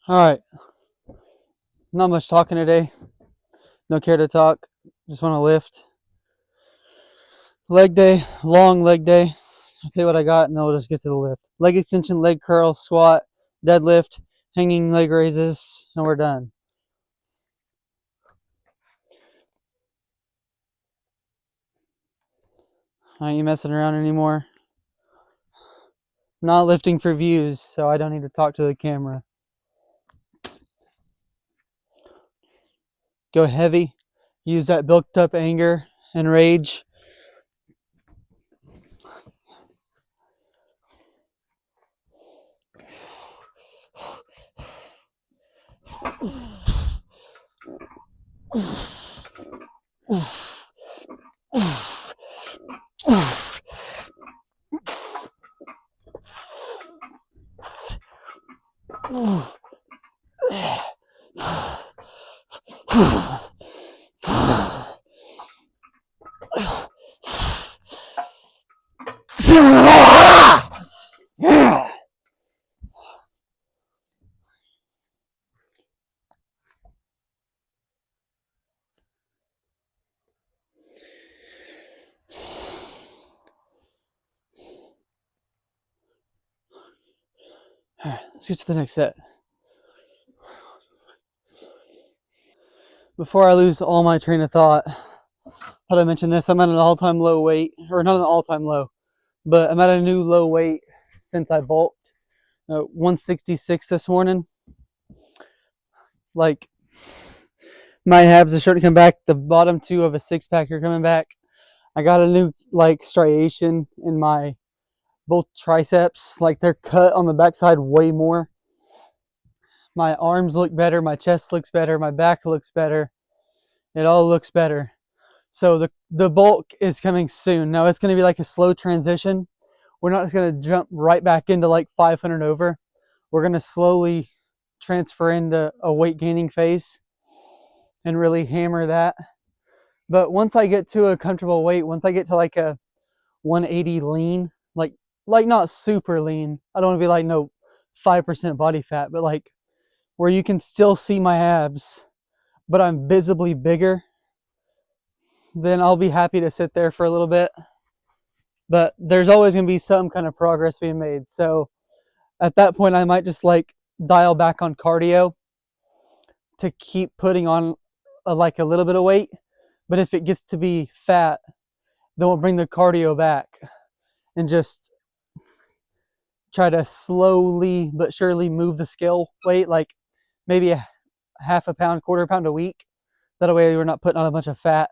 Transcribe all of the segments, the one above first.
All right, not much talking today. No care to talk. Just want to lift. Leg day, long leg day. I'll tell you what I got, and then we'll just get to the lift. Leg extension, leg curl, squat, deadlift, hanging leg raises, and we're done. I ain't messing around anymore. Not lifting for views, so I don't need to talk to the camera. Go heavy. Use that built up anger and rage. Let's get to the next set. Before I lose all my train of thought, thought I mentioned this. I'm at an all-time low weight, or not an all-time low, but I'm at a new low weight since I bulked. 166 this morning. Like, my abs are starting to come back. The bottom two of a six-pack are coming back. I got a new like striation in my both triceps. Like, they're cut on the backside way more. My arms look better. My chest looks better. My back looks better. It all looks better. So the bulk is coming soon. Now it's going to be like a slow transition. We're not just going to jump right back into like 500 over. We're going to slowly transfer into a weight gaining phase and really hammer that. But once I get to a comfortable weight, once I get to like a 180 lean, like not super lean. I don't want to be like no 5% body fat, but like where you can still see my abs, but I'm visibly bigger, then I'll be happy to sit there for a little bit. But there's always going to be some kind of progress being made. So at that point, I might just like dial back on cardio to keep putting on like a little bit of weight. But if it gets to be fat, then we'll bring the cardio back and just try to slowly but surely move the scale weight, like maybe a half a pound, quarter pound a week. That way we're not putting on a bunch of fat.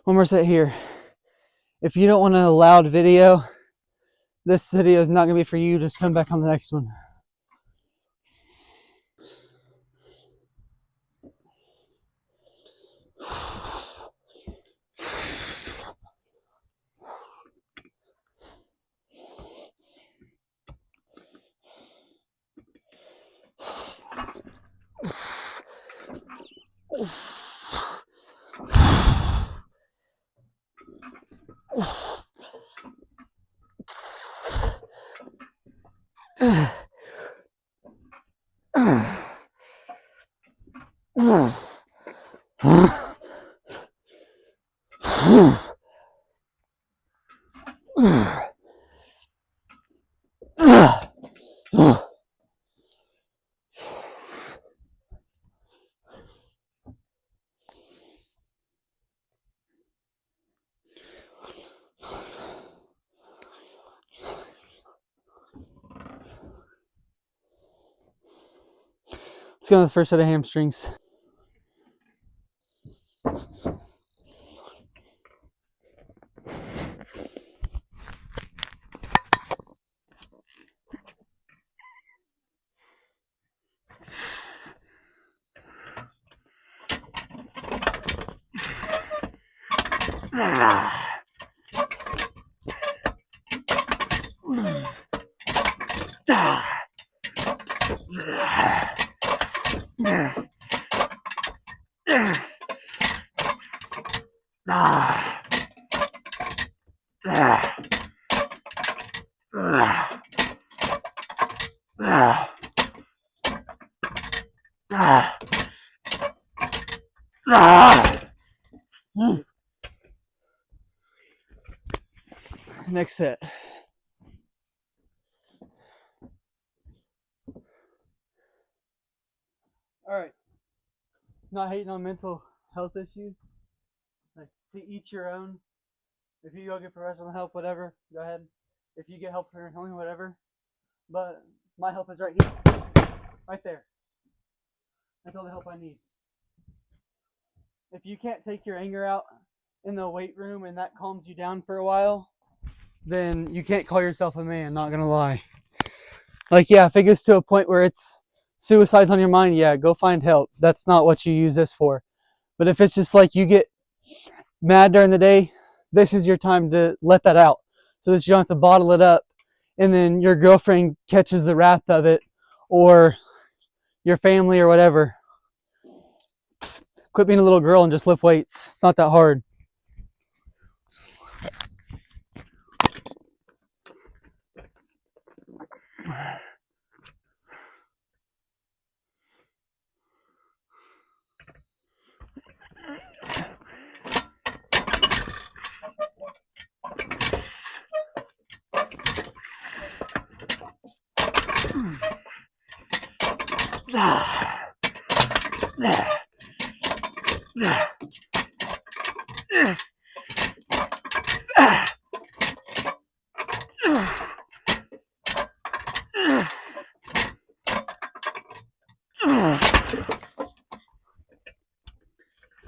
One more set here. If you don't want a loud video, this video is not going to be for you. Just come back on the next one. Let's go to the first set of hamstrings. Next set. All right. Not hating on mental health issues. Like, to each your own. If you go get professional help, whatever, go ahead. If you get help for your healing, whatever. But my help is right here. Right there. That's all the help I need. If you can't take your anger out in the weight room and that calms you down for a while, then you can't call yourself a man, not gonna lie. Like, yeah, if it gets to a point where it's suicide's on your mind, yeah, go find help. That's not what you use this for. But if it's just like you get mad during the day, this is your time to let that out. So that you don't have to bottle it up and then your girlfriend catches the wrath of it, or your family or whatever. Quit being a little girl and just lift weights. It's not that hard.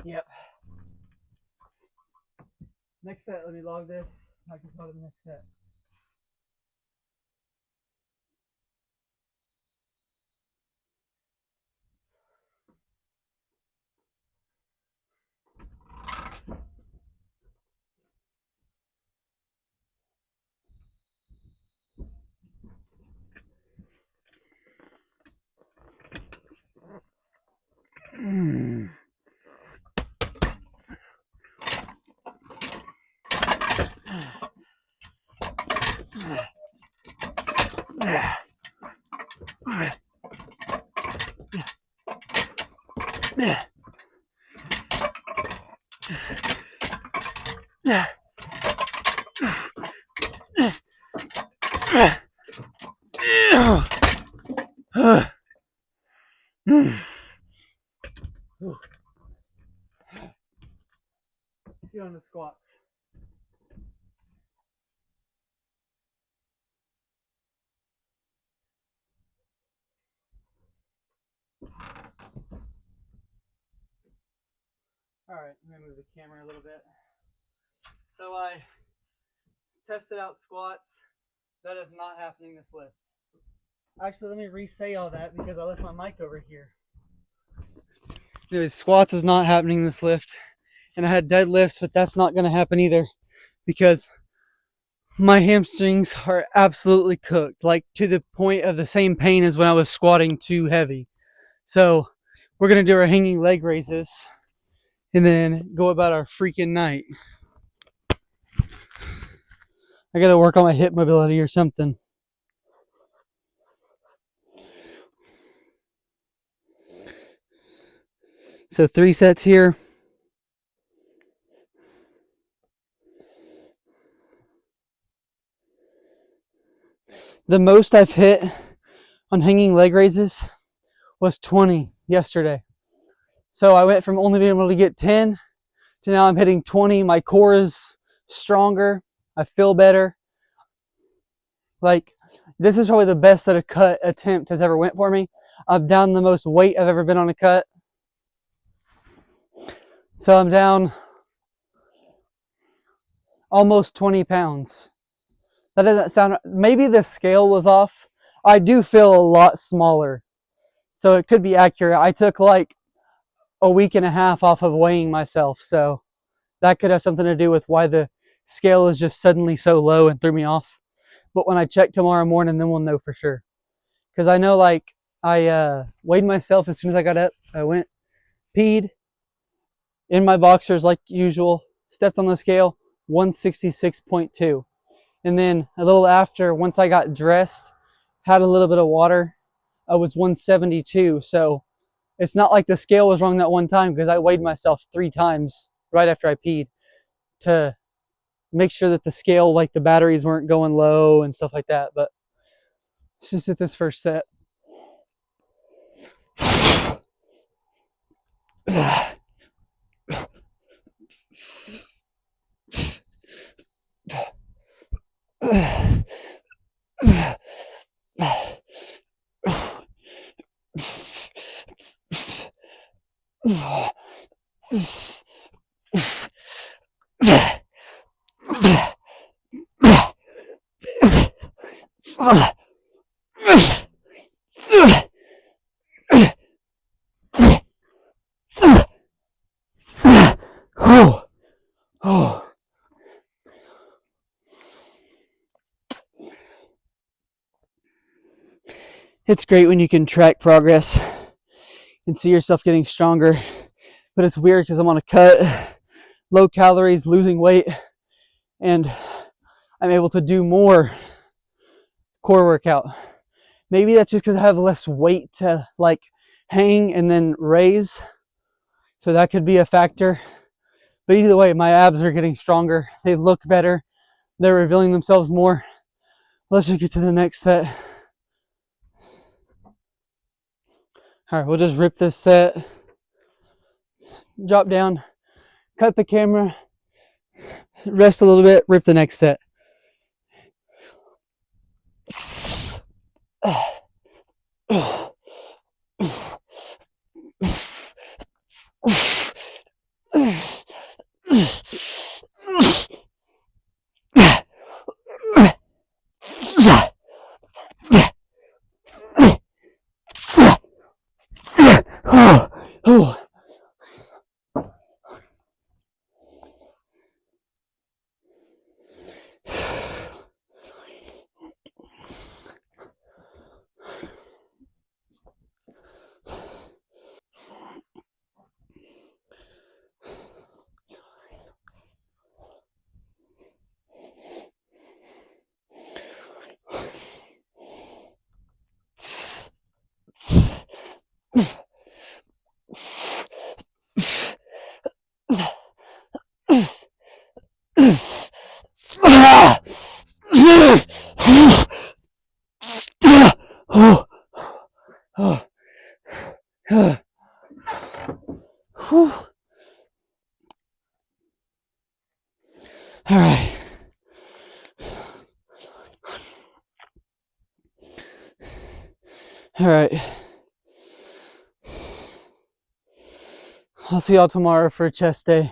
Yep. Next set, let me log this. I can go to the next set. See you on the squats. Alright, I'm going to move the camera a little bit. So I tested out squats. That is not happening this lift. Actually, let me re-say all that because I left my mic over here. Anyways, squats is not happening this lift. And I had deadlifts, but that's not going to happen either because my hamstrings are absolutely cooked, like to the point of the same pain as when I was squatting too heavy. So we're going to do our hanging leg raises and then go about our freaking night. I got to work on my hip mobility or something. So 3 sets here. The most I've hit on hanging leg raises was 20 yesterday. So I went from only being able to get 10 to now I'm hitting 20. My core is stronger. I feel better. Like, this is probably the best that a cut attempt has ever went for me. I'm down the most weight I've ever been on a cut. So I'm down almost 20 pounds. That doesn't sound, maybe the scale was off. I do feel a lot smaller. So it could be accurate. I took like a week and a half off of weighing myself. So that could have something to do with why the scale is just suddenly so low and threw me off. But when I check tomorrow morning, then we'll know for sure. Because I know, like, I weighed myself as soon as I got up. I went, peed, in my boxers like usual, stepped on the scale, 166.2. And then a little after, once I got dressed, had a little bit of water, I was 172. So it's not like the scale was wrong that one time, because I weighed myself 3 times right after I peed to make sure that the scale, like the batteries weren't going low and stuff like that. But let's just hit this first set. It's great when you can track progress and see yourself getting stronger, but it's weird because I'm on a cut, low calories, losing weight, and I'm able to do more core workout. Maybe that's just because I have less weight to like hang and then raise, so that could be a factor. But either way, my abs are getting stronger, they look better, they're revealing themselves more. Let's just get to the next set. All right, we'll just rip this set, drop down, cut the camera, rest a little bit, rip the next set. All right. All right. I'll see y'all tomorrow for chest day.